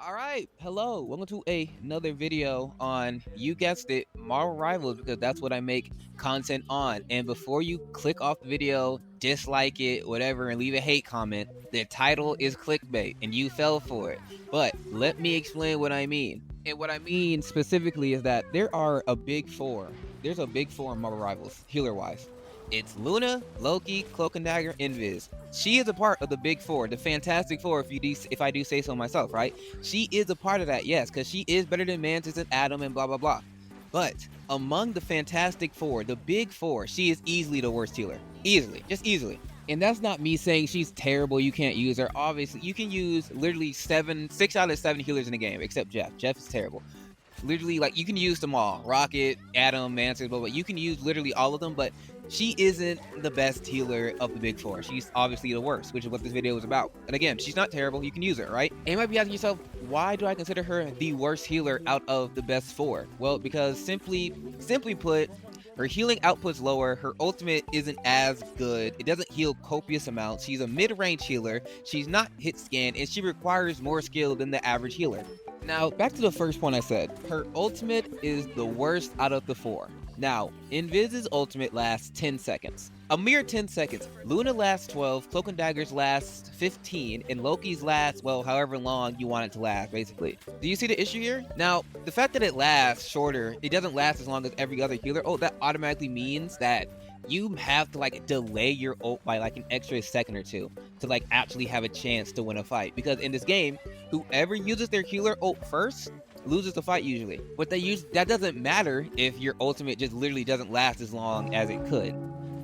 All right, hello. Welcome to another video on, you guessed it, Marvel Rivals, because that's what I make content on. And before you click off the video, dislike it, whatever, and leave a hate comment, the title is clickbait and you fell for it. But let me explain what I mean. And what I mean specifically is that there are a big four. There's a big four in Marvel Rivals, healer-wise. It's Luna, Loki, Cloak and Dagger, Invis. She is a part of the big four, the Fantastic Four, if I do say so myself, right? She is a part of that, yes, because she is better than Mantis and Adam and blah, blah, blah. But among the Fantastic Four, the big four, she is easily the worst healer. Easily, just easily. And that's not me saying she's terrible, you can't use her. Obviously, you can use literally 6 out of 7 healers in the game, except Jeff. Jeff is terrible. Literally, like, you can use them all. Rocket, Adam, Mantis, blah, blah. You can use literally all of them, but she isn't the best healer of the big four. She's obviously the worst, which is what this video is about. And again, she's not terrible. You can use her, right? And you might be asking yourself, why do I consider her the worst healer out of the best four? Well, because simply put, her healing output's lower, her ultimate isn't as good, it doesn't heal copious amounts, she's a mid-range healer, she's not hit scan, and she requires more skill than the average healer. Now, back to the first point I said, her ultimate is the worst out of the four. Now, Inviz's ultimate lasts 10 seconds. A mere 10 seconds. Luna lasts 12, Cloak and Dagger's lasts 15, and Loki's lasts, well, however long you want it to last, basically. Do you see the issue here? Now, the fact that it lasts shorter, it doesn't last as long as every other healer, that automatically means that you have to, like, delay your ult by, like, an extra second or two to, like, actually have a chance to win a fight. Because in this game, whoever uses their healer ult first loses the fight usually. But that doesn't matter if your ultimate just literally doesn't last as long as it could.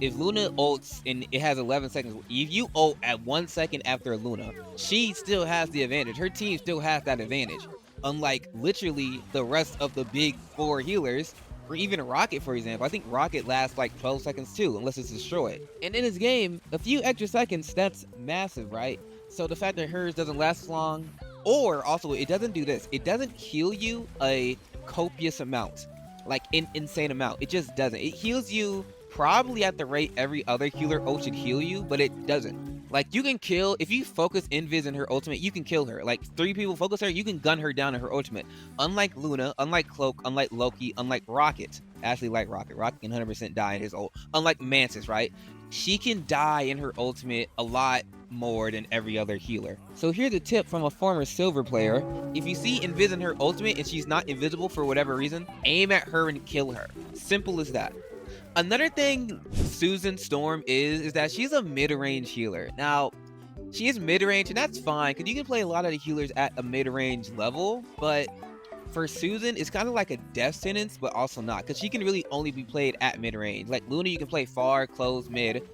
If Luna ults and it has 11 seconds, if you ult at 1 second after Luna, she still has the advantage. Her team still has that advantage. Unlike literally the rest of the big four healers, or even Rocket, for example. I think Rocket lasts like 12 seconds too, unless it's destroyed. And in this game, a few extra seconds, that's massive, right? So the fact that hers doesn't last as long, or also it doesn't do this. It doesn't heal you a copious amount, like an insane amount. It just doesn't. It heals you probably at the rate every other healer ult should heal you, but it doesn't. Like, you can kill, if you focus Invis in her ultimate, you can kill her. Like, 3 people focus her, you can gun her down in her ultimate. Unlike Luna, unlike Cloak, unlike Loki, unlike Rocket. Actually, like Rocket. Rocket can 100% die in his ult. Unlike Mantis, right? She can die in her ultimate a lot more than every other healer. So here's a tip from a former silver player. If you see Invis in her ultimate and she's not invisible for whatever reason, aim at her and kill her. Simple as that. Another thing Susan Storm is that she's a mid-range healer. Now, she is mid-range, and that's fine, because you can play a lot of the healers at a mid-range level, but for Susan, it's kind of like a death sentence, but also not, because she can really only be played at mid-range. Like Luna, you can play far, close, mid.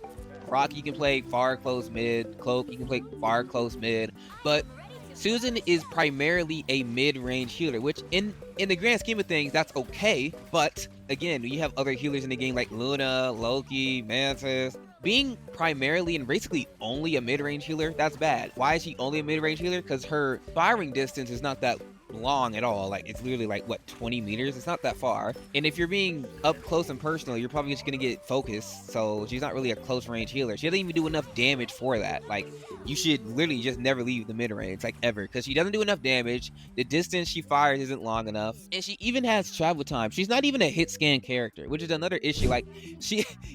Rock, you can play far, close, mid. Cloak, you can play far, close, mid. But Susan is primarily a mid-range healer, which in the grand scheme of things, that's okay. But again, you have other healers in the game like Luna, Loki, Mantis. Being primarily and basically only a mid-range healer, that's bad. Why is she only a mid-range healer? Because her firing distance is not that long at all. Like, it's literally like, what, 20 meters? It's not that far. And if you're being up close and personal, you're probably just gonna get focused. So she's not really a close range healer. She doesn't even do enough damage for that. Like, you should literally just never leave the mid range, like, ever, because she doesn't do enough damage. The distance she fires isn't long enough, and she even has travel time. She's not even a hit scan character, which is another issue. Like,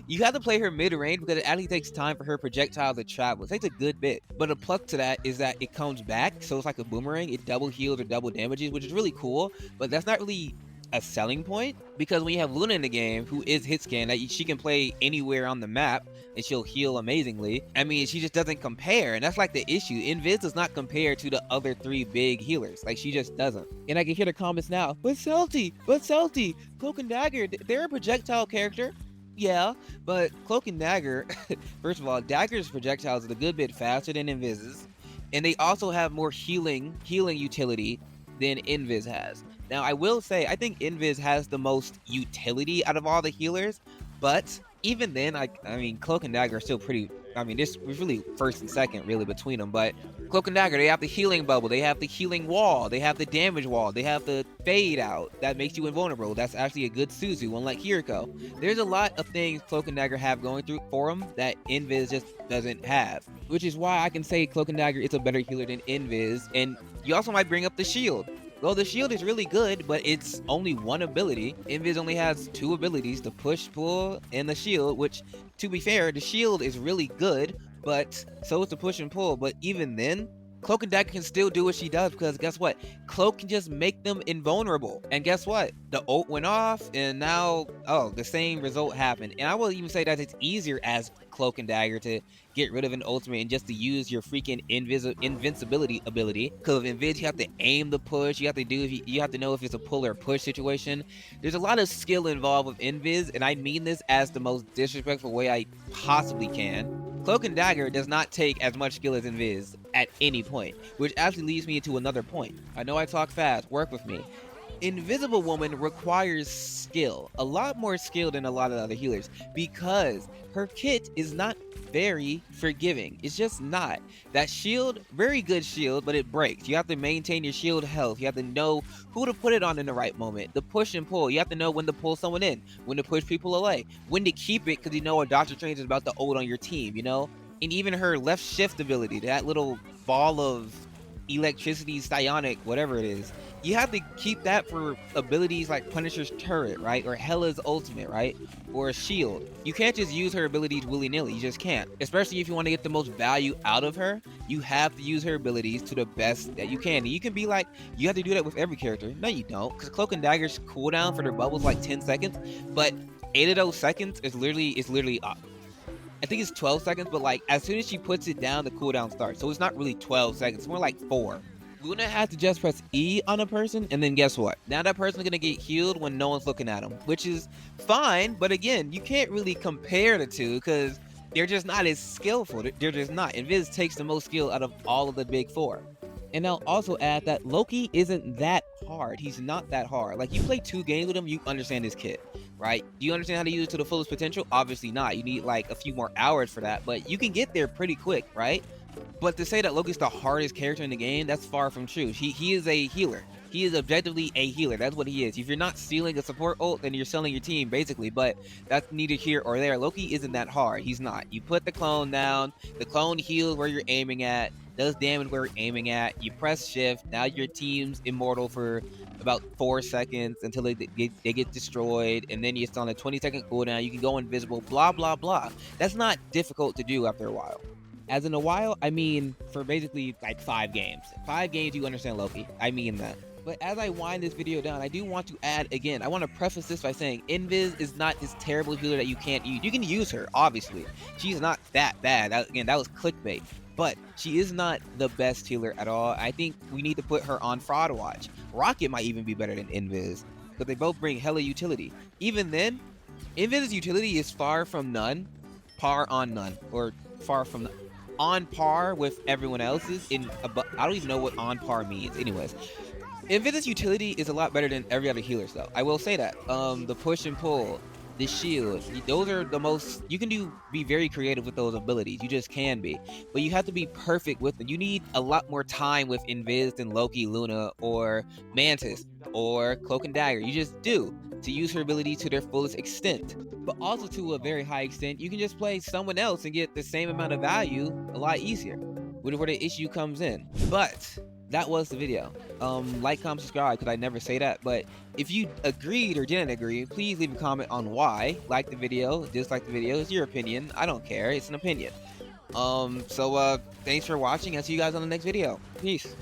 you have to play her mid range because it actually takes time for her projectile to travel. It takes a good bit, but a plus to that is that it comes back, so it's like a boomerang. It double heals or double damages, which is really cool, but that's not really a selling point, because when you have Luna in the game, who is hit scan, that she can play anywhere on the map and she'll heal amazingly. I mean, she just doesn't compare, and that's like the issue. Invis does not compare to the other 3 big healers. Like, she just doesn't. And I can hear the comments now, but Celty, Cloak and Dagger, they're a projectile character. Yeah, but Cloak and Dagger, first of all, Dagger's projectiles are a good bit faster than Invis's, and they also have more healing utility than Invis has. Now, I will say, I think Invis has the most utility out of all the healers, but even then, I mean, Cloak and Dagger are still pretty I mean, this was really first and second really between them, but Cloak and Dagger, they have the healing bubble, they have the healing wall, they have the damage wall, they have the fade out that makes you invulnerable. That's actually a good Suzu, unlike Kiriko. There's a lot of things Cloak and Dagger have going through for them that Invis just doesn't have, which is why I can say Cloak and Dagger is a better healer than Invis. And you also might bring up the shield. Well, the shield is really good, but it's only one ability. Invis only has 2 abilities, the push, pull, and the shield, which, to be fair, the shield is really good, but so is the push and pull. But even then, Cloak and Dagger can still do what she does, because guess what? Cloak can just make them invulnerable. And guess what? The ult went off, and now, oh, the same result happened. And I will even say that it's easier as Cloak and Dagger to get rid of an ultimate and just to use your freaking invincibility ability. Because with Invis, you have to aim the push, you have to know if it's a pull or push situation. There's a lot of skill involved with Invis, and I mean this as the most disrespectful way I possibly can. Cloak and Dagger does not take as much skill as Invis at any point, which actually leads me into another point. I know I talk fast, work with me. Invisible Woman requires skill, a lot more skill than a lot of other healers, because her kit is not very forgiving. It's just not. That shield, very good shield, but it breaks. You have to maintain your shield health. You have to know who to put it on in the right moment. The push and pull, you have to know when to pull someone in, when to push people away, when to keep it, because you know a Doctor Strange is about to ult on your team, you know? And even her left shift ability, that little ball of electricity, psionic, whatever it is, you have to keep that for abilities like Punisher's turret, right? Or Hela's ultimate, right? Or a shield. You can't just use her abilities willy-nilly. You just can't. Especially if you want to get the most value out of her, you have to use her abilities to the best that you can. And you can be like, you have to do that with every character. No, you don't. Because Cloak and Dagger's cooldown for their bubbles like 10 seconds, but 8 of those seconds is literally up. I think it's 12 seconds, but like as soon as she puts it down, the cooldown starts. So it's not really 12 seconds, it's more like 4. Luna has to just press E on a person, and then guess what? Now that person's gonna get healed when no one's looking at them, which is fine, but again, you can't really compare the two because they're just not as skillful. They're just not. Invis takes the most skill out of all of the big 4. And I'll also add that Loki isn't that hard. He's not that hard. Like, you play 2 games with him, you understand his kit, right? Do you understand how to use it to the fullest potential? Obviously not. You need like a few more hours for that, but you can get there pretty quick, right? But to say that Loki's the hardest character in the game, that's far from true. He is a healer. He is objectively a healer. That's what he is. If you're not stealing a support ult, then you're selling your team, basically. But that's neither here or there. Loki isn't that hard. He's not. You put the clone down. The clone heals where you're aiming at. Does damage where you're aiming at. You press shift. Now your team's immortal for about 4 seconds until they get destroyed. And then it's on a 20-second cooldown. You can go invisible. Blah, blah, blah. That's not difficult to do after a while. As in a while, I mean for basically like 5 games. 5 games you understand Loki. I mean that. But as I wind this video down, I do want to add again, I want to preface this by saying Invis is not this terrible healer that you can't use. You can use her, obviously. She's not that bad. Again, that was clickbait. But she is not the best healer at all. I think we need to put her on Fraud Watch. Rocket might even be better than Invis, but they both bring hella utility. Even then, Invis's utility is far from none, par on none, or far from on par with everyone else's. I don't even know what on par means. Anyways, Invis's utility is a lot better than every other healer's though. I will say that. The push and pull, the shield, those are the most, you can be very creative with those abilities. You just can be. But you have to be perfect with them. You need a lot more time with Invis than Loki, Luna, or Mantis, or Cloak and Dagger. You just do, to use her ability to their fullest extent. But also to a very high extent, you can just play someone else and get the same amount of value a lot easier, which is where the issue comes in. But that was the video. Like, comment, subscribe, because I never say that. But if you agreed or didn't agree, please leave a comment on why. Like the video, dislike the video. It's your opinion. I don't care. It's an opinion. Thanks for watching. I'll see you guys on the next video. Peace.